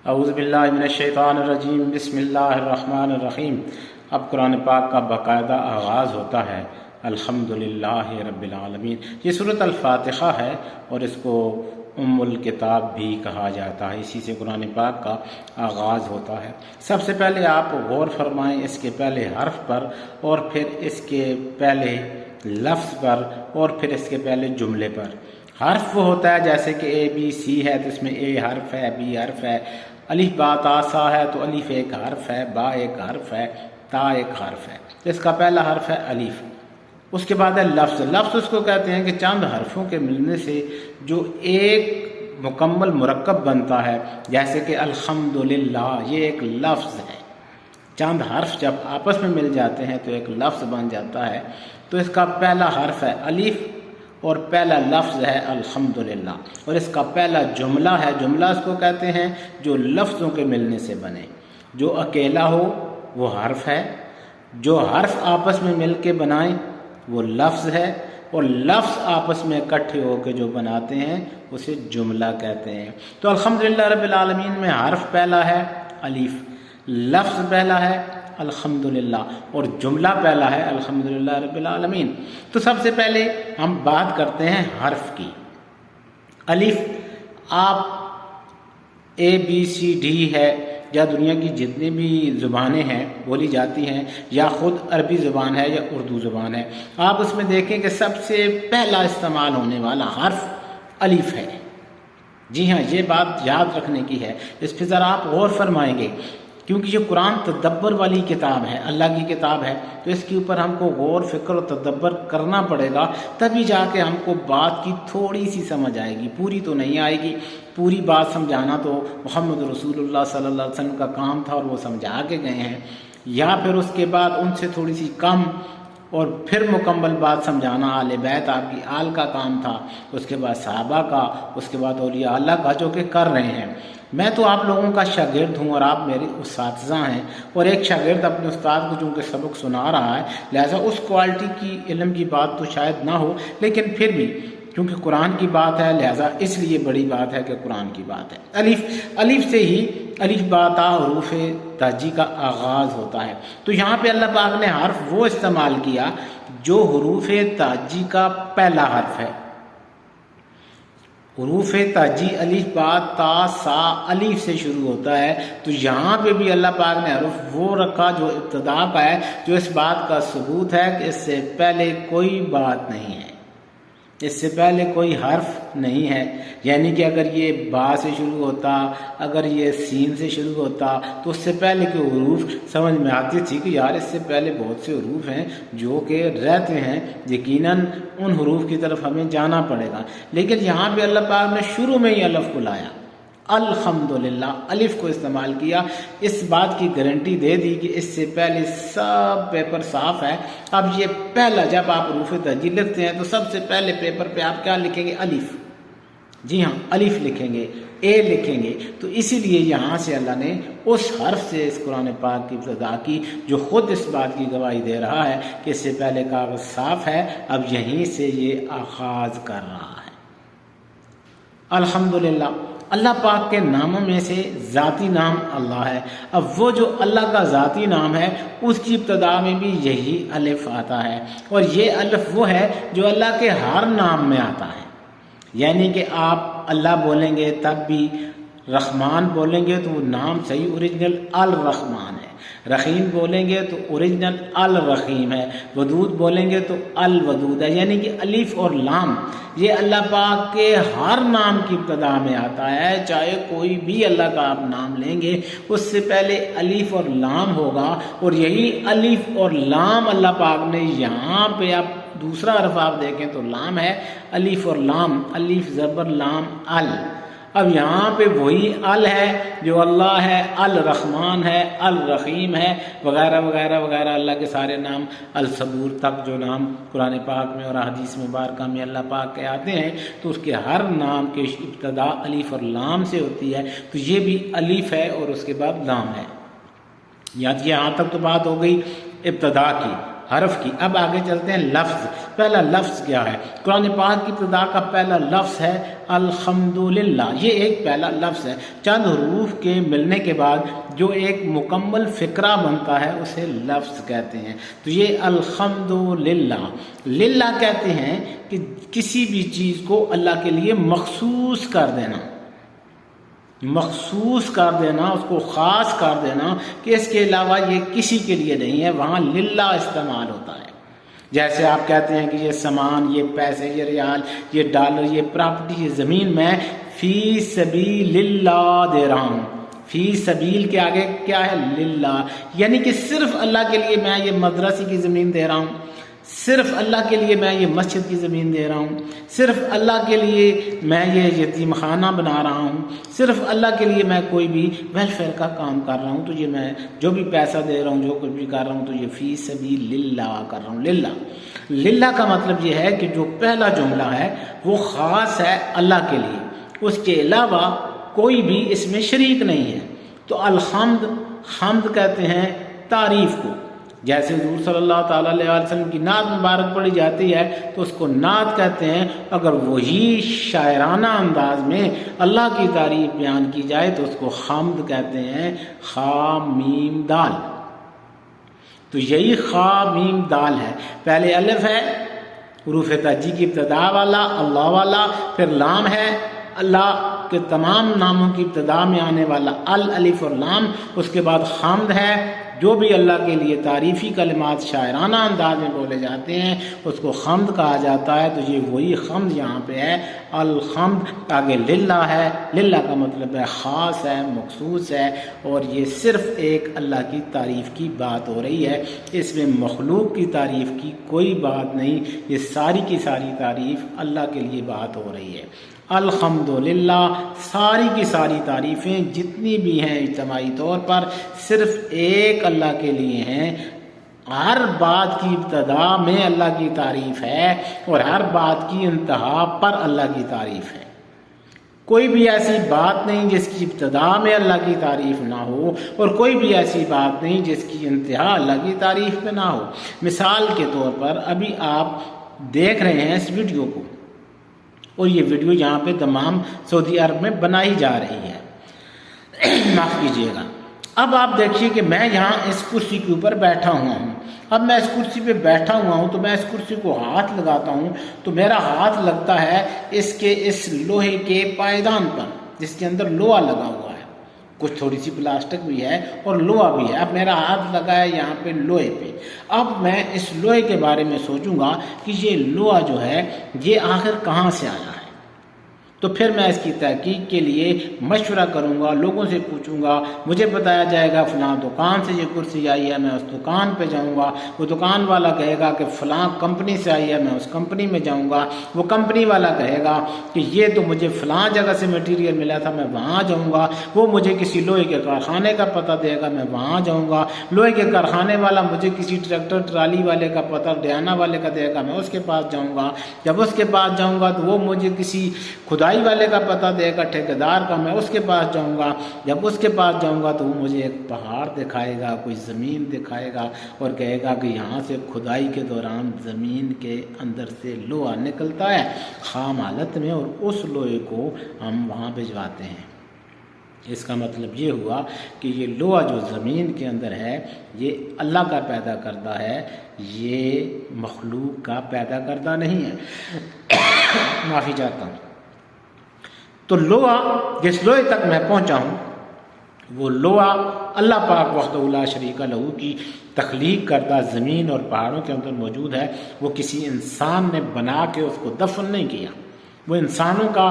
اعوذ باللہ من الشیطان الرجیم، بسم اللہ الرحمن الرحیم۔ اب قرآن پاک کا باقاعدہ آغاز ہوتا ہے الحمدللہ رب العالمین۔ یہ سورۃ الفاتحہ ہے اور اس کو ام الکتاب بھی کہا جاتا ہے، اسی سے قرآن پاک کا آغاز ہوتا ہے۔ سب سے پہلے آپ غور فرمائیں اس کے پہلے حرف پر، اور پھر اس کے پہلے لفظ پر، اور پھر اس کے پہلے جملے پر۔ حرف وہ ہوتا ہے جیسے کہ اے بی سی ہے تو اس میں اے حرف ہے، بی حرف ہے، الف با تا سا ہے تو الف ایک حرف ہے، با ایک حرف ہے، تا ایک حرف ہے۔ اس کا پہلا حرف ہے الف۔ اس کے بعد ہے لفظ۔ لفظ اس کو کہتے ہیں کہ چند حرفوں کے ملنے سے جو ایک مکمل مرکب بنتا ہے، جیسے کہ الحمدللہ، یہ ایک لفظ ہے۔ چند حرف جب آپس میں مل جاتے ہیں تو ایک لفظ بن جاتا ہے۔ تو اس کا پہلا حرف ہے الف اور پہلا لفظ ہے الحمدللہ، اور اس کا پہلا جملہ ہے، جملہ اس کو کہتے ہیں جو لفظوں کے ملنے سے بنے۔ جو اکیلا ہو وہ حرف ہے، جو حرف آپس میں مل کے بنائیں وہ لفظ ہے، اور لفظ آپس میں اکٹھے ہو کے جو بناتے ہیں اسے جملہ کہتے ہیں۔ تو الحمدللہ رب العالمین میں حرف پہلا ہے الف، لفظ پہلا ہے الحمدللہ، اور جملہ پہلا ہے الحمدللہ رب العالمین۔ تو سب سے پہلے ہم بات کرتے ہیں حرف کی۔ الف آپ اے بی سی ڈی ہے، یا دنیا کی جتنی بھی زبانیں ہیں بولی جاتی ہیں، یا خود عربی زبان ہے یا اردو زبان ہے، آپ اس میں دیکھیں کہ سب سے پہلا استعمال ہونے والا حرف الف ہے۔ جی ہاں، یہ بات یاد رکھنے کی ہے، اس پہ ذرا آپ غور فرمائیں گے، کیونکہ یہ قرآن تدبر والی کتاب ہے، اللہ کی کتاب ہے، تو اس کے اوپر ہم کو غور فکر و تدبر کرنا پڑے گا، تبھی جا کے ہم کو بات کی تھوڑی سی سمجھ آئے گی، پوری تو نہیں آئے گی۔ پوری بات سمجھانا تو محمد رسول اللہ صلی اللہ علیہ وسلم کا کام تھا اور وہ سمجھا کے گئے ہیں، یا پھر اس کے بعد ان سے تھوڑی سی کم اور پھر مکمل بات سمجھانا آل بیت آپ کی آل کا کام تھا، اس کے بعد صحابہ کا، اس کے بعد اولیاء اللہ کا، جو کہ کر رہے ہیں۔ میں تو آپ لوگوں کا شاگرد ہوں اور آپ میرے اساتذہ ہیں، اور ایک شاگرد اپنے استاد کو چونکہ سبق سنا رہا ہے، لہذا اس کوالٹی کی علم کی بات تو شاید نہ ہو، لیکن پھر بھی کیونکہ قرآن کی بات ہے لہذا اس لیے بڑی بات ہے کہ قرآن کی بات ہے۔ الف سے ہی الف با تا حروف تہجی کا آغاز ہوتا ہے۔ تو یہاں پہ اللہ پاک نے حرف وہ استعمال کیا جو حروف تہجی کا پہلا حرف ہے۔ حروف تہجی الف با تا سا الف سے شروع ہوتا ہے، تو یہاں پہ بھی اللہ پاک نے حرف وہ رکھا جو ابتدا کا ہے، جو اس بات کا ثبوت ہے کہ اس سے پہلے کوئی بات نہیں ہے، اس سے پہلے کوئی حرف نہیں ہے۔ یعنی کہ اگر یہ با سے شروع ہوتا، اگر یہ سین سے شروع ہوتا، تو اس سے پہلے کے حروف سمجھ میں آتی تھی کہ یار اس سے پہلے بہت سے حروف ہیں جو کہ رہتے ہیں، یقیناً ان حروف کی طرف ہمیں جانا پڑے گا۔ لیکن یہاں پہ اللہ پاک نے شروع میں ہی الف کو لایا، الحمدللہ الف کو استعمال کیا، اس بات کی گارنٹی دے دی کہ اس سے پہلے سب پیپر صاف ہے۔ اب یہ پہلا جب آپ حروف تہجی لکھتے ہیں تو سب سے پہلے پیپر پہ آپ کیا لکھیں گے؟ الف۔ جی ہاں، الف لکھیں گے، اے لکھیں گے۔ تو اسی لیے یہاں سے اللہ نے اس حرف سے اس قرآن پاک کی ابتدا کی، جو خود اس بات کی گواہی دے رہا ہے کہ اس سے پہلے کاغذ صاف ہے، اب یہیں سے یہ آغاز کر رہا ہے۔ الحمدللہ اللہ پاک کے ناموں میں سے ذاتی نام اللہ ہے۔ اب وہ جو اللہ کا ذاتی نام ہے اس کی ابتدا میں بھی یہی الف آتا ہے، اور یہ الف وہ ہے جو اللہ کے ہر نام میں آتا ہے۔ یعنی کہ آپ اللہ بولیں گے تب بھی، رحمان بولیں گے تو وہ نام صحیح اوریجنل الرحمان ہے، رحیم بولیں گے تو اوریجنل الرحیم ہے، ودود بولیں گے تو الودود ہے۔ یعنی کہ الف اور لام یہ اللہ پاک کے ہر نام کی ابتدا میں آتا ہے، چاہے کوئی بھی اللہ کا آپ نام لیں گے اس سے پہلے الف اور لام ہوگا، اور یہی الف اور لام اللہ پاک نے یہاں پہ آپ دوسرا حرف آپ دیکھیں تو لام ہے، الف اور لام، الف زبر لام ال۔ اب یہاں پہ وہی ال ہے جو اللہ ہے، الرحمن ہے، الرحیم ہے، وغیرہ وغیرہ وغیرہ، اللہ کے سارے نام، الصبور تک جو نام قرآن پاک میں اور حدیث مبارکہ میں اللہ پاک کے آتے ہیں، تو اس کے ہر نام کی ابتدا الف اور لام سے ہوتی ہے۔ تو یہ بھی الف ہے اور اس کے بعد لام ہے۔ یہاں تک تو بات ہو گئی ابتدا کی۔ حرف کی۔ اب آگے چلتے ہیں لفظ۔ پہلا لفظ کیا ہے؟ قرآن پاک کی ابتدا کا پہلا لفظ ہے الحمدللہ۔ یہ ایک پہلا لفظ ہے، چند حروف کے ملنے کے بعد جو ایک مکمل فقرہ بنتا ہے اسے لفظ کہتے ہیں۔ تو یہ الحمدللہ، للہ کہتے ہیں کہ کسی بھی چیز کو اللہ کے لیے مخصوص کر دینا، مخصوص کر دینا، اس کو خاص کر دینا کہ اس کے علاوہ یہ کسی کے لیے نہیں ہے، وہاں للہ استعمال ہوتا ہے۔ جیسے آپ کہتے ہیں کہ یہ سامان، یہ پیسے، یہ ریال، یہ ڈالر، یہ پراپرٹی، یہ زمین میں فی سبیل اللہ دے رہا ہوں۔ فی سبیل کے آگے کیا ہے؟ للہ، یعنی کہ صرف اللہ کے لیے میں یہ مدرسے کی زمین دے رہا ہوں، صرف اللہ کے لیے میں یہ مسجد کی زمین دے رہا ہوں، صرف اللہ کے لیے میں یہ یتیم خانہ بنا رہا ہوں، صرف اللہ کے لیے میں کوئی بھی ویلفیئر کا کام کر رہا ہوں، تو یہ میں جو بھی پیسہ دے رہا ہوں، جو کچھ بھی کر رہا ہوں، تو یہ فی سبیل للہ کر رہا ہوں۔ للہ، للہ کا مطلب یہ ہے کہ جو پہلا جملہ ہے وہ خاص ہے اللہ کے لیے، اس کے علاوہ کوئی بھی اس میں شریک نہیں ہے۔ تو الحمد، حمد کہتے ہیں تعریف کو۔ جیسے حضور صلی اللہ تعالیٰ علیہ وسلم کی نعت مبارک پڑھی جاتی ہے تو اس کو نعت کہتے ہیں، اگر وہی شاعرانہ انداز میں اللہ کی تعریف بیان کی جائے تو اس کو حمد کہتے ہیں، خا میم دال۔ تو یہی خا میم دال ہے، پہلے الف ہے حروف تہجی کی ابتدا والا اللہ والا، پھر لام ہے اللہ کے تمام ناموں کی ابتدا میں آنے والا الف اور لام، اس کے بعد حمد ہے، جو بھی اللہ کے لیے تعریفی کلمات شاعرانہ انداز میں بولے جاتے ہیں اس کو حمد کہا جاتا ہے۔ تو یہ وہی حمد یہاں پہ ہے، الحمد۔ آگے للہ ہے، للہ کا مطلب ہے خاص ہے، مخصوص ہے، اور یہ صرف ایک اللہ کی تعریف کی بات ہو رہی ہے، اس میں مخلوق کی تعریف کی کوئی بات نہیں، یہ ساری کی ساری تعریف اللہ کے لیے بات ہو رہی ہے۔ الحمدللہ، ساری کی ساری تعریفیں جتنی بھی ہیں اجتماعی طور پر صرف ایک اللہ کے لیے ہیں۔ ہر بات کی ابتدا میں اللہ کی تعریف ہے اور ہر بات کی انتہا پر اللہ کی تعریف ہے۔ کوئی بھی ایسی بات نہیں جس کی ابتدا میں اللہ کی تعریف نہ ہو، اور کوئی بھی ایسی بات نہیں جس کی انتہا اللہ کی تعریف پہ نہ ہو۔ مثال کے طور پر ابھی آپ دیکھ رہے ہیں اس ویڈیو کو، اور یہ ویڈیو یہاں پہ تمام سعودی عرب میں بنائی جا رہی ہے، معاف کیجیے گا۔ اب آپ دیکھیے کہ میں یہاں اس کرسی کے اوپر بیٹھا ہوا ہوں۔ اب میں اس کرسی پہ بیٹھا ہوا ہوں تو میں اس کرسی کو ہاتھ لگاتا ہوں تو میرا ہاتھ لگتا ہے اس لوہے کے پائیدان پر جس کے اندر لوہا لگا ہوا ہے، کچھ تھوڑی سی پلاسٹک بھی ہے اور لوہا بھی ہے۔ اب میرا ہاتھ لگا ہے یہاں پہ لوہے پہ۔ اب میں اس لوہے کے بارے میں سوچوں گا کہ یہ لوہا جو ہے یہ آخر کہاں سے آیا ہے، تو پھر میں اس کی تحقیق کے لیے مشورہ کروں گا، لوگوں سے پوچھوں گا، مجھے بتایا جائے گا فلاں دکان سے یہ کرسی آئی ہے، میں اس دکان پہ جاؤں گا، وہ دکان والا کہے گا کہ فلاں کمپنی سے آئی ہے، میں اس کمپنی میں جاؤں گا، وہ کمپنی والا کہے گا کہ یہ تو مجھے فلاں جگہ سے مٹیریل ملا تھا، میں وہاں جاؤں گا، وہ مجھے کسی لوہے کے کارخانے کا پتہ دے گا، میں وہاں جاؤں گا، لوہے کے کارخانے والا مجھے کسی ٹریکٹر ٹرالی والے کا پتہ ڈیانا والے کا دے گا، میں اس کے پاس جاؤں گا، جب اس کے پاس جاؤں گا تو وہ مجھے کسی کھدائی والے کا پتہ دے گا ٹھیکیدار کا، میں اس کے پاس جاؤں گا، جب اس کے پاس جاؤں گا تو وہ مجھے ایک پہاڑ دکھائے گا، کوئی زمین دکھائے گا اور کہے گا کہ یہاں سے کھدائی کے دوران زمین کے اندر سے لوہا نکلتا ہے خام حالت میں، اور اس لوہے کو ہم وہاں بھجواتے ہیں۔ اس کا مطلب یہ ہوا کہ یہ لوہا جو زمین کے اندر ہے یہ اللہ کا پیدا کردہ ہے، یہ مخلوق کا پیدا کردہ نہیں ہے۔ معافی چاہتا ہوں۔ تو لوہا، جس لوہے تک میں پہنچا ہوں، وہ لوہا اللہ پاک وحدہ لا شریک لہ کی تخلیق کردہ زمین اور پہاڑوں کے اندر موجود ہے۔ وہ کسی انسان نے بنا کے اس کو دفن نہیں کیا، وہ انسانوں کا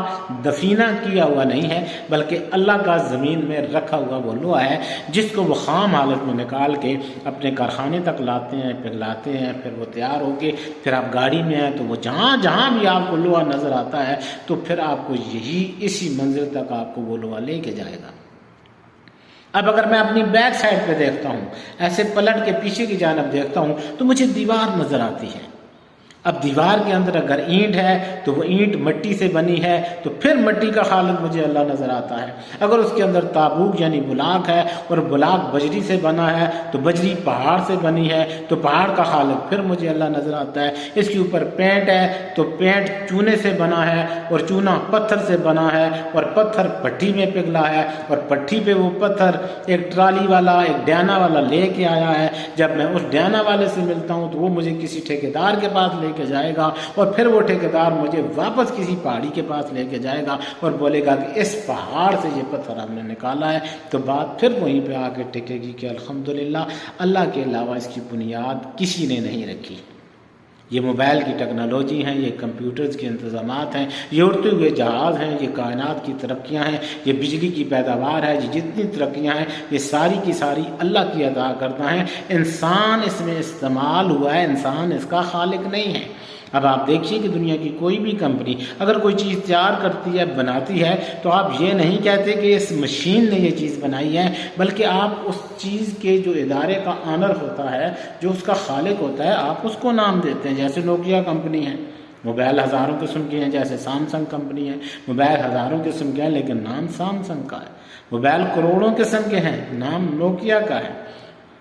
دفینہ کیا ہوا نہیں ہے، بلکہ اللہ کا زمین میں رکھا ہوا وہ لوہا ہے جس کو وہ خام حالت میں نکال کے اپنے کارخانے تک لاتے ہیں، پگھلاتے ہیں، پھر وہ تیار ہو کے پھر آپ گاڑی میں آئیں تو وہ جہاں جہاں بھی آپ کو لوہا نظر آتا ہے تو پھر آپ کو اسی منزل تک آپ کو وہ لوہا لے کے جائے گا۔ اب اگر میں اپنی بیک سائڈ پہ دیکھتا ہوں، ایسے پلٹ کے پیچھے کی جانب دیکھتا ہوں تو مجھے دیوار نظر آتی ہے، اب دیوار کے اندر اگر اینٹ ہے تو وہ اینٹ مٹی سے بنی ہے تو پھر مٹی کا خالق مجھے اللہ نظر آتا ہے۔ اگر اس کے اندر تابوک یعنی بلاک ہے اور بلاک بجری سے بنا ہے تو بجری پہاڑ سے بنی ہے تو پہاڑ کا خالق پھر مجھے اللہ نظر آتا ہے۔ اس کے اوپر پینٹ ہے تو پینٹ چونے سے بنا ہے اور چونا پتھر سے بنا ہے اور پتھر پٹھی میں پگھلا ہے اور پٹھی پہ وہ پتھر ایک ٹرالی والا ایک ڈیانا والا لے کے آیا ہے۔ جب میں اس ڈیانا والے سے ملتا ہوں تو وہ مجھے کسی ٹھیکیدار کے پاس لے کے جائے گا اور پھر وہ ٹھیکیدار مجھے واپس کسی پہاڑی کے پاس لے کے جائے گا اور بولے گا کہ اس پہاڑ سے یہ پتھر ہم نے نکالا ہے، تو بات پھر وہیں پہ آ کے ٹکے گی کہ الحمدللہ اللہ کے علاوہ اس کی بنیاد کسی نے نہیں رکھی۔ یہ موبائل کی ٹیکنالوجی ہیں، یہ کمپیوٹرز کے انتظامات ہیں، یہ اڑتے ہوئے جہاز ہیں، یہ کائنات کی ترقیاں ہیں، یہ بجلی کی پیداوار ہے، یہ جتنی ترقیاں ہیں یہ ساری کی ساری اللہ کی عطا کرتا ہے۔ انسان اس میں استعمال ہوا ہے، انسان اس کا خالق نہیں ہے۔ اب آپ دیکھیے کہ دنیا کی کوئی بھی کمپنی اگر کوئی چیز تیار کرتی ہے بناتی ہے تو آپ یہ نہیں کہتے کہ اس مشین نے یہ چیز بنائی ہے، بلکہ آپ اس چیز کے جو ادارے کا آنر ہوتا ہے، جو اس کا خالق ہوتا ہے، آپ اس کو نام دیتے ہیں۔ جیسے نوکیا کمپنی ہے، موبائل ہزاروں قسم کے ہیں، جیسے سامسنگ کمپنی ہے، موبائل ہزاروں قسم کے ہیں لیکن نام سامسنگ کا ہے۔ موبائل کروڑوں قسم کے ہیں، نام نوکیا کا ہے۔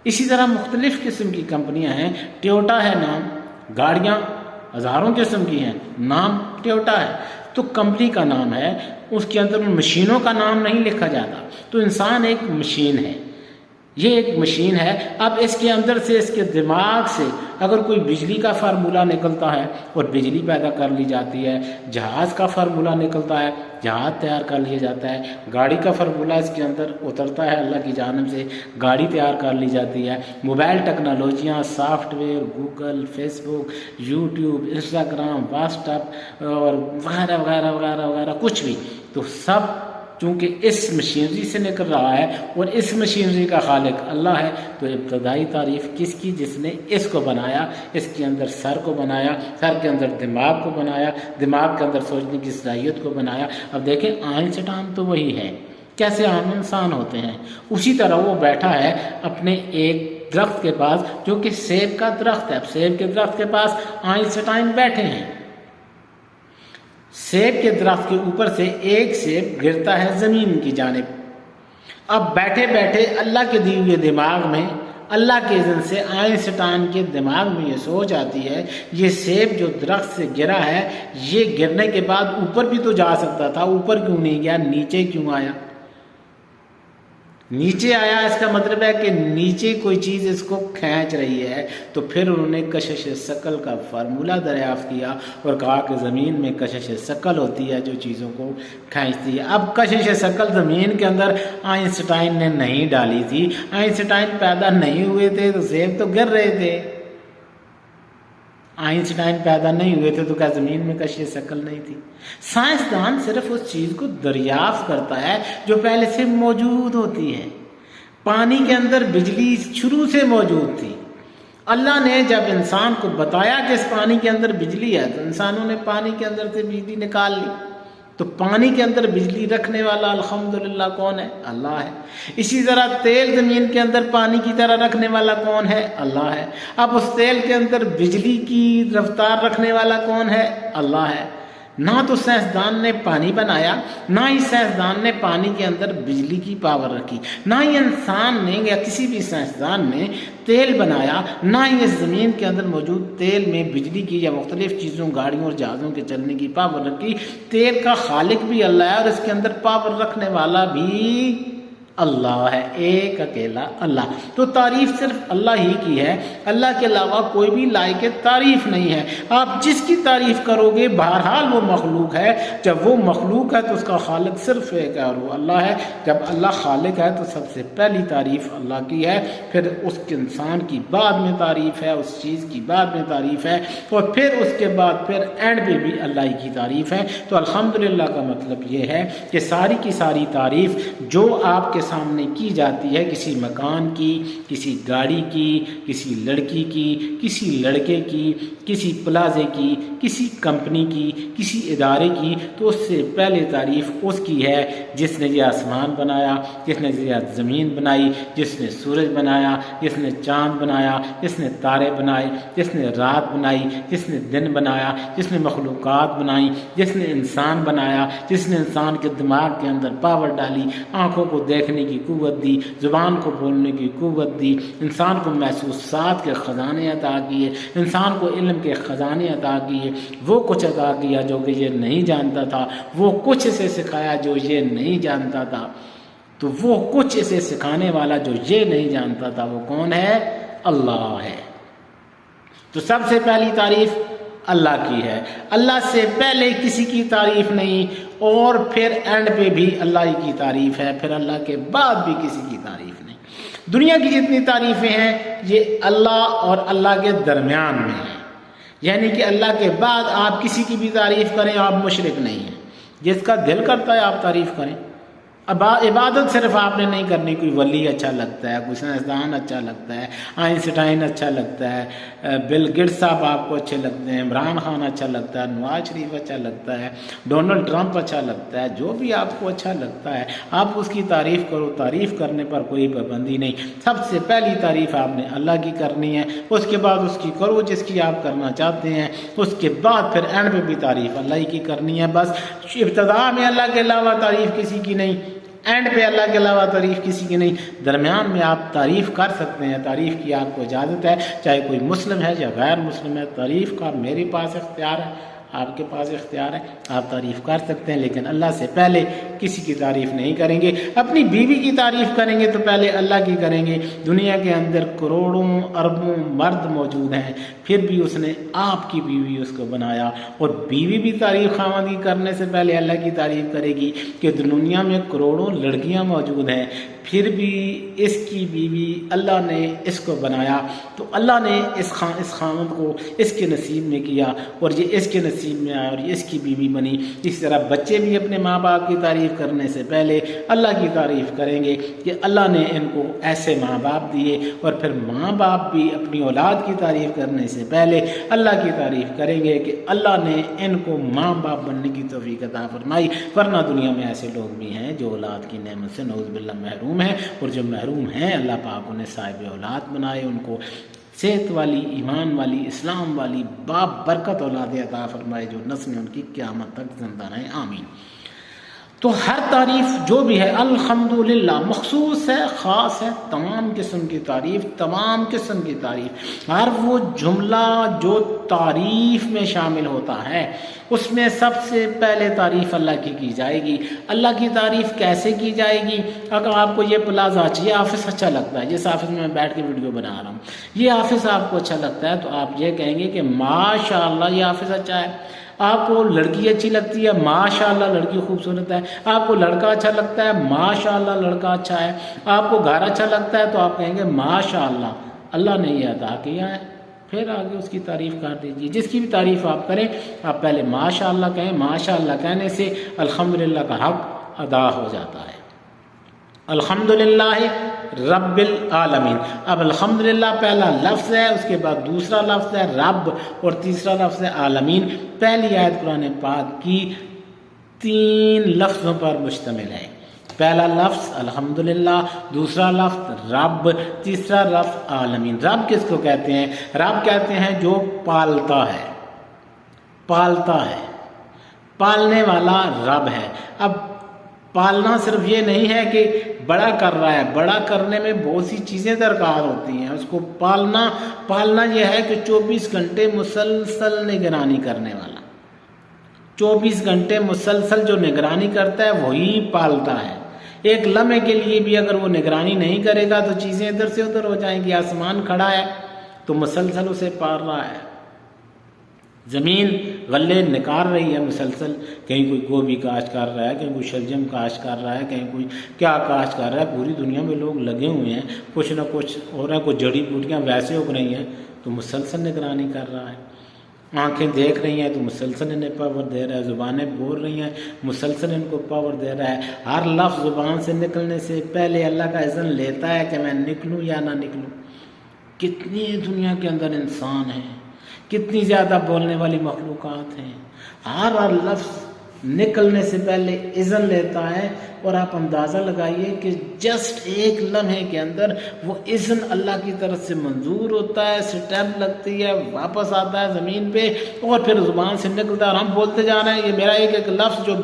اسی طرح مختلف قسم کی کمپنیاں ہیں، ٹویوٹا ہے نام، گاڑیاں ہزاروں قسم کی ہیں، نام ٹویوٹا ہے۔ تو کمپنی کا نام ہے، اس کے اندر مشینوں کا نام نہیں لکھا جاتا۔ تو انسان ایک مشین ہے، یہ ایک مشین ہے۔ اب اس کے اندر سے اس کے دماغ سے اگر کوئی بجلی کا فارمولہ نکلتا ہے اور بجلی پیدا کر لی جاتی ہے، جہاز کا فارمولہ نکلتا ہے، جہاز تیار کر لیا جاتا ہے، گاڑی کا فارمولہ اس کے اندر اترتا ہے اللہ کی جانب سے، گاڑی تیار کر لی جاتی ہے۔ موبائل ٹیکنالوجیاں، software, Google, Facebook, YouTube, Instagram, WhatsApp اور وغیرہ وغیرہ وغیرہ وغیرہ کچھ بھی، تو سب چونکہ اس مشینری سے نکل رہا ہے اور اس مشینری کا خالق اللہ ہے، تو ابتدائی تعریف کس کی؟ جس نے اس کو بنایا، اس کے اندر سر کو بنایا، سر کے اندر دماغ کو بنایا، دماغ کے اندر سوچنے کی صلاحیت کو بنایا۔ اب دیکھیں آئنسٹائن تو وہی ہے، کیسے عام انسان ہوتے ہیں، اسی طرح وہ بیٹھا ہے اپنے ایک درخت کے پاس جو کہ سیب کا درخت ہے۔ اب سیب کے درخت کے پاس آئنسٹائن بیٹھے ہیں، سیب کے درخت کے اوپر سے ایک سیب گرتا ہے زمین کی جانب۔ اب بیٹھے بیٹھے اللہ کے دیے ہوئے دماغ میں، اللہ کے اذن سے آئنسٹائن کے دماغ میں یہ سوچ آتی ہے، یہ سیب جو درخت سے گرا ہے، یہ گرنے کے بعد اوپر بھی تو جا سکتا تھا، اوپر کیوں نہیں گیا، نیچے کیوں آیا؟ نیچے آیا اس کا مطلب ہے کہ نیچے کوئی چیز اس کو کھینچ رہی ہے۔ تو پھر انہوں نے کشش ثقل کا فارمولہ دریافت کیا اور کہا کہ زمین میں کشش ثقل ہوتی ہے جو چیزوں کو کھینچتی ہے۔ اب کشش ثقل زمین کے اندر آئنسٹائن نے نہیں ڈالی تھی، آئنسٹائن پیدا نہیں ہوئے تھے تو سیب تو گر رہے تھے۔ آئنسٹائن پیدا نہیں ہوئے تھے تو کیا زمین میں کشش ثقل نہیں تھی؟ سائنسدان صرف اس چیز کو دریافت کرتا ہے جو پہلے سے موجود ہوتی ہے۔ پانی کے اندر بجلی شروع سے موجود تھی، اللہ نے جب انسان کو بتایا کہ اس پانی کے اندر بجلی ہے تو انسانوں نے پانی کے اندر سے بجلی نکال لی۔ تو پانی کے اندر بجلی رکھنے والا الحمدللہ کون ہے؟ اللہ ہے۔ اسی طرح تیل زمین کے اندر پانی کی طرح رکھنے والا کون ہے؟ اللہ ہے۔ اب اس تیل کے اندر بجلی کی رفتار رکھنے والا کون ہے؟ اللہ ہے۔ نہ تو سائنسدان نے پانی بنایا، نہ ہی سائنسدان نے پانی کے اندر بجلی کی پاور رکھی، نہ ہی انسان نے یا کسی بھی سائنسدان نے تیل بنایا، نہ ہی اس زمین کے اندر موجود تیل میں بجلی کی یا مختلف چیزوں، گاڑیوں اور جہازوں کے چلنے کی پاور رکھی۔ تیل کا خالق بھی اللہ ہے اور اس کے اندر پاور رکھنے والا بھی اللہ ہے، ایک اکیلا اللہ۔ تو تعریف صرف اللہ ہی کی ہے، اللہ کے علاوہ کوئی بھی لائق تعریف نہیں ہے۔ آپ جس کی تعریف کرو گے بہرحال وہ مخلوق ہے، جب وہ مخلوق ہے تو اس کا خالق صرف ایک ہے اور وہ اللہ ہے۔ جب اللہ خالق ہے تو سب سے پہلی تعریف اللہ کی ہے، پھر اس کے انسان کی بعد میں تعریف ہے، اس چیز کی بعد میں تعریف ہے، اور پھر اس کے بعد پھر اینڈ پہ بھی اللہ ہی کی تعریف ہے۔ تو الحمدللہ کا مطلب یہ ہے کہ ساری کی ساری تعریف جو آپ کے سامنے کی جاتی ہے، کسی مکان کی، کسی گاڑی کی، کسی لڑکی کی، کسی لڑکے کی، کسی پلازے کی، کسی کمپنی کی، کسی ادارے کی، تو اس سے پہلے تعریف اس کی ہے جس نے یہ آسمان بنایا، جس نے یہ زمین بنائی، جس نے سورج بنایا، جس نے چاند بنایا، جس نے تارے بنائے، جس نے رات بنائی، جس نے دن بنایا، جس نے مخلوقات بنائی، جس نے انسان بنایا، جس نے انسان کے دماغ کے اندر پاور ڈالی، آنکھوں کو دیکھنے کی قوت دی، زبان کو بولنے کی قوت دی، انسان کو محسوسات کے خزانے عطا کیے، انسان کو علم کے خزانے عطا کیے، وہ کچھ عطا کیا جو کہ یہ نہیں جانتا تھا، وہ کچھ اسے سکھایا جو یہ نہیں جانتا تھا۔ تو وہ کچھ اسے سکھانے والا جو یہ نہیں جانتا تھا وہ کون ہے؟ اللہ ہے۔ تو سب سے پہلی تعریف اللہ کی ہے، اللہ سے پہلے کسی کی تعریف نہیں، اور پھر اینڈ پہ بھی اللہ ہی کی تعریف ہے، پھر اللہ کے بعد بھی کسی کی تعریف نہیں۔ دنیا کی جتنی تعریفیں ہیں یہ اللہ اور اللہ کے درمیان میں ہیں، یعنی کہ اللہ کے بعد آپ کسی کی بھی تعریف کریں آپ مشرک نہیں ہیں، جس کا دل کرتا ہے آپ تعریف کریں۔ اب عبادت صرف آپ نے نہیں کرنی، کوئی ولی اچھا لگتا ہے، کوئی سائنسدان اچھا لگتا ہے، آئنسٹائن اچھا لگتا ہے، بل گیٹس صاحب آپ کو اچھے لگتے ہیں، عمران خان اچھا لگتا ہے، نواز شریف اچھا لگتا ہے، ڈونلڈ ٹرمپ اچھا لگتا ہے، جو بھی آپ کو اچھا لگتا ہے آپ اس کی تعریف کرو، تعریف کرنے پر کوئی پابندی نہیں۔ سب سے پہلی تعریف آپ نے اللہ کی کرنی ہے، اس کے بعد اس کی کرو جس کی آپ کرنا چاہتے ہیں، اس کے بعد پھر اینڈ پہ بھی تعریف اللہ ہی کی کرنی ہے۔ بس ابتدا میں اللہ کے علاوہ تعریف کسی کی نہیں، اینڈ پہ اللہ کے علاوہ تعریف کسی کی نہیں، درمیان میں آپ تعریف کر سکتے ہیں، تعریف کی آپ کو اجازت ہے، چاہے کوئی مسلم ہے یا غیر مسلم ہے، تعریف کا میرے پاس اختیار ہے، آپ کے پاس اختیار ہے، آپ تعریف کر سکتے ہیں، لیکن اللہ سے پہلے کسی کی تعریف نہیں کریں گے۔ اپنی بیوی کی تعریف کریں گے تو پہلے اللہ کی کریں گے۔ دنیا کے اندر کروڑوں اربوں مرد موجود ہیں، پھر بھی اس نے آپ کی بیوی اس کو بنایا، اور بیوی بھی تعریف خاوند کی کرنے سے پہلے اللہ کی تعریف کرے گی کہ دنیا میں کروڑوں لڑکیاں موجود ہیں، پھر بھی اس کی بیوی اللہ نے اس کو بنایا، تو اللہ نے اس خاوند کو اس کے نصیب میں کیا، اور یہ اس کے نصیب میں آیا اور یہ اس کی بیوی بنی۔ اس طرح بچے بھی اپنے ماں باپ کی تعریف کرنے سے پہلے اللہ کی تعریف کریں گے کہ اللہ نے ان کو ایسے ماں باپ دیے، اور پھر ماں باپ بھی اپنی اولاد کی تعریف کرنے سے پہلے اللہ کی تعریف کریں گے کہ اللہ نے ان کو ماں باپ بننے کی توفیق عطا فرمائی۔ ورنہ دنیا میں ایسے لوگ بھی ہیں جو اولاد کی نعمت سے نعوذ باللہ محروم ہیں، اور جو محروم ہیں اللہ پاک انہیں صاحب اولاد بنائے، ان کو صحت والی، ایمان والی، اسلام والی، باپ برکت اولاد عطا فرمائے جو نسلیں ان کی قیامت تک زندہ رہیں، آمین۔ تو ہر تعریف جو بھی ہے الحمدللہ مخصوص ہے، خاص ہے، تمام قسم کی تعریف، تمام قسم کی تعریف، ہر وہ جملہ جو تعریف میں شامل ہوتا ہے اس میں سب سے پہلے تعریف اللہ کی جائے گی۔ اللہ کی تعریف کیسے کی جائے گی؟ اگر آپ کو یہ پلازا یہ آفس اچھا لگتا ہے، جس آفس میں میں بیٹھ کے ویڈیو بنا رہا ہوں، یہ آفس آپ کو اچھا لگتا ہے، تو آپ یہ کہیں گے کہ ماشاءاللہ یہ آفس اچھا ہے۔ آپ کو لڑکی اچھی لگتی ہے، ماشاءاللہ لڑکی خوبصورت ہے۔ آپ کو لڑکا اچھا لگتا ہے، ماشاءاللہ لڑکا اچھا ہے۔ آپ کو گھر اچھا لگتا ہے تو آپ کہیں گے ماشاءاللہ اللہ نے یہ عطا کیا ہے، پھر آگے اس کی تعریف کر دیجیے۔ جس کی بھی تعریف آپ کریں آپ پہلے ماشاءاللہ کہیں، ماشاءاللہ کہنے سے الحمدللہ کا حق ادا ہو جاتا ہے۔ الحمدللہ رب العالمین۔ اب الحمدللہ پہلا لفظ ہے، اس کے بعد دوسرا لفظ ہے رب، اور تیسرا لفظ ہے عالمین۔ پہلی آیت قرآن پاک کی 3 لفظوں پر مشتمل ہے۔ پہلا لفظ الحمدللہ، دوسرا لفظ رب، تیسرا لفظ عالمین۔ رب کس کو کہتے ہیں؟ رب کہتے ہیں جو پالتا ہے، پالتا ہے، پالنے والا رب ہے۔ اب پالنا صرف یہ نہیں ہے کہ بڑا کر رہا ہے، بڑا کرنے میں بہت سی چیزیں درکار ہوتی ہیں اس کو پالنا یہ ہے کہ 24 گھنٹے مسلسل نگرانی کرنے والا، 24 گھنٹے مسلسل جو نگرانی کرتا ہے وہی پالتا ہے۔ ایک لمحے کے لیے بھی اگر وہ نگرانی نہیں کرے گا تو چیزیں ادھر سے ادھر ہو جائیں گی۔ آسمان کھڑا ہے تو مسلسل اسے پال رہا ہے، زمین غلے نکال رہی ہے مسلسل، کہیں کوئی گوبھی کاشت کر رہا ہے، کہیں کوئی شلجم کاشت کر رہا ہے، کہیں کوئی کیا کاشت کر رہا ہے۔ پوری دنیا میں لوگ لگے ہوئے ہیں، کچھ نہ کچھ ہو رہا ہے، کوئی جڑی بوٹیاں ویسے اگ رہی ہیں، تو مسلسل نگرانی کر رہا ہے۔ آنکھیں دیکھ رہی ہیں تو مسلسل انہیں پاور دے رہا ہے، زبانیں بول رہی ہیں مسلسل ان کو پاور دے رہا ہے، ہر لفظ زبان سے نکلنے سے پہلے اللہ کا اذن لیتا ہے کہ میں نکلوں یا نہ نکلوں۔ کتنی دنیا کے اندر انسان ہیں، کتنی زیادہ بولنے والی مخلوقات ہیں، ہر لفظ نکلنے سے پہلے اذن لیتا ہے، اور آپ اندازہ لگائیے کہ جسٹ ایک لمحے کے اندر وہ اذن اللہ کی طرف سے منظور ہوتا ہے، سٹیمپ لگتی ہے، واپس آتا ہے زمین پہ، اور پھر زبان سے نکلتا ہے، اور ہم بولتے جا رہے ہیں۔ یہ میرا ایک ایک لفظ جو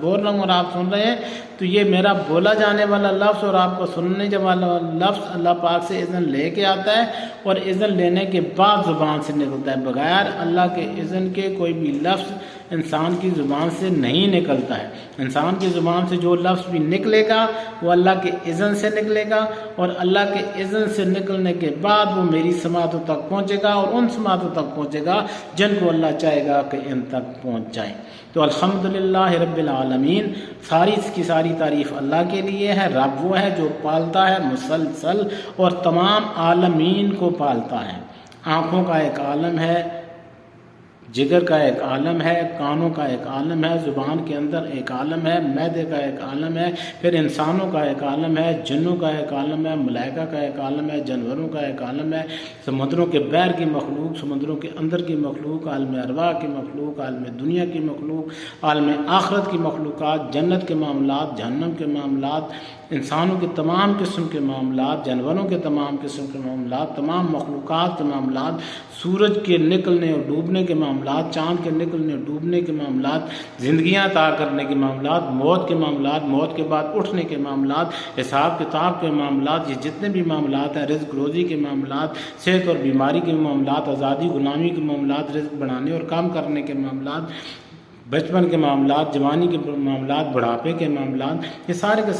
بول رہا ہوں اور آپ سن رہے ہیں، تو یہ میرا بولا جانے والا لفظ اور آپ کو سننے والا لفظ اللہ پاک سے اذن لے کے آتا ہے، اور اذن لینے کے بعد زبان سے نکلتا ہے۔ بغیر اللہ کے اذن کے کوئی بھی لفظ انسان کی زبان سے نہیں نکلتا ہے۔ انسان کی زبان سے جو لفظ بھی نکلے گا وہ اللہ کے اذن سے نکلے گا، اور اللہ کے اذن سے نکلنے کے بعد وہ میری سماعتوں تک پہنچے گا، اور ان سماعتوں تک پہنچے گا جن کو اللہ چاہے گا کہ ان تک پہنچ جائیں۔ تو الحمدللہ رب العالمین، ساری کی ساری تعریف اللہ کے لیے ہے۔ رب وہ ہے جو پالتا ہے مسلسل اور تمام عالمین کو پالتا ہے۔ آنکھوں کا ایک عالم ہے، جگر کا ایک عالم ہے، کانوں کا ایک عالم ہے، زبان کے اندر ایک عالم ہے، معدے کا ایک عالم ہے، پھر انسانوں کا ایک عالم ہے، جنوں کا ایک عالم ہے، ملائکہ کا ایک عالم ہے، جانوروں کا ایک عالم ہے، سمندروں کے بحر کی مخلوق، سمندروں کے اندر کی مخلوق، عالم ارواح کی مخلوق، عالم دنیا کی مخلوق، عالم آخرت کی مخلوقات، جنت کے معاملات، جہنم کے معاملات، انسانوں کے تمام قسم کے معاملات، جانوروں کے تمام قسم کے معاملات، تمام مخلوقات کے معاملات، سورج کے نکلنے اور ڈوبنے کے معاملات، چاند کے نکلنے اور ڈوبنے کے معاملات، زندگیاں عطا کرنے کے معاملات، موت کے معاملات، موت کے بعد اٹھنے کے معاملات، حساب کتاب کے معاملات، یہ جتنے بھی معاملات ہیں، رزق روزی کے معاملات، صحت اور بیماری کے معاملات، آزادی غلامی کے معاملات، رزق بڑھانے اور کام کرنے کے معاملات، بچپن کے معاملات، جوانی کے معاملات، بڑھاپے کے معاملات، یہ سارے کے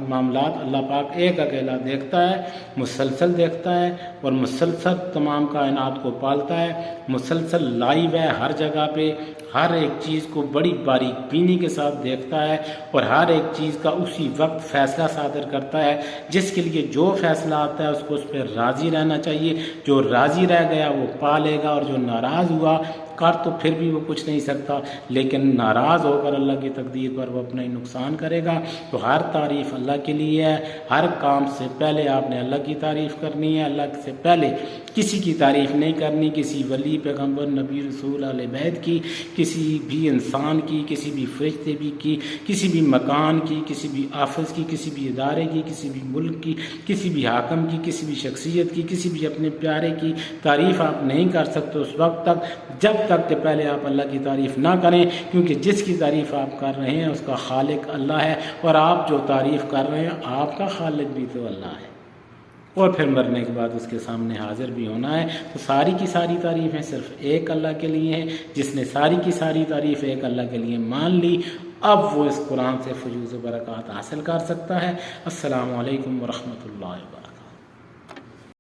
معاملات اللہ پاک ایک اکیلا دیکھتا ہے، مسلسل دیکھتا ہے، اور مسلسل تمام کائنات کو پالتا ہے، مسلسل لائیو ہے، ہر جگہ پہ ہر ایک چیز کو بڑی باریک بینی کے ساتھ دیکھتا ہے، اور ہر ایک چیز کا اسی وقت فیصلہ صادر کرتا ہے۔ جس کے لیے جو فیصلہ آتا ہے اس کو اس پہ راضی رہنا چاہیے، جو راضی رہ گیا وہ پا لے گا، اور جو ناراض ہوا کر تو پھر بھی وہ کچھ نہیں سکتا، لیکن ناراض ہو کر اللہ کی تقدیر پر وہ اپنا ہی نقصان کرے گا۔ تو ہر تعریف اللہ کے لیے ہے، ہر کام سے پہلے آپ نے اللہ کی تعریف کرنی ہے، اللہ سے پہلے کسی کی تعریف نہیں کرنی، کسی ولی، پیغمبر، نبی، رسول، اہل بیت کی، کسی بھی انسان کی، کسی بھی فرشتے کی، کسی بھی مکان کی، کسی بھی آفس کی، کسی بھی ادارے کی، کسی بھی ملک کی، کسی بھی حاکم کی، کسی بھی شخصیت کی، کسی بھی اپنے پیارے کی تعریف آپ نہیں کر سکتے اس وقت تک جب تک کہ پہلے آپ اللہ کی تعریف نہ کریں، کیونکہ جس کی تعریف آپ کر رہے ہیں اس کا خالق اللہ ہے، اور آپ جو تعریف کر رہے ہیں آپ کا خالق بھی تو اللہ ہے، اور پھر مرنے کے بعد اس کے سامنے حاضر بھی ہونا ہے۔ تو ساری کی ساری تعریفیں صرف ایک اللہ کے لیے ہیں۔ جس نے ساری کی ساری تعریف ایک اللہ کے لیے مان لی، اب وہ اس قرآن سے فیوز و برکات حاصل کر سکتا ہے۔ السلام علیکم ورحمۃ اللہ وبرکاتہ۔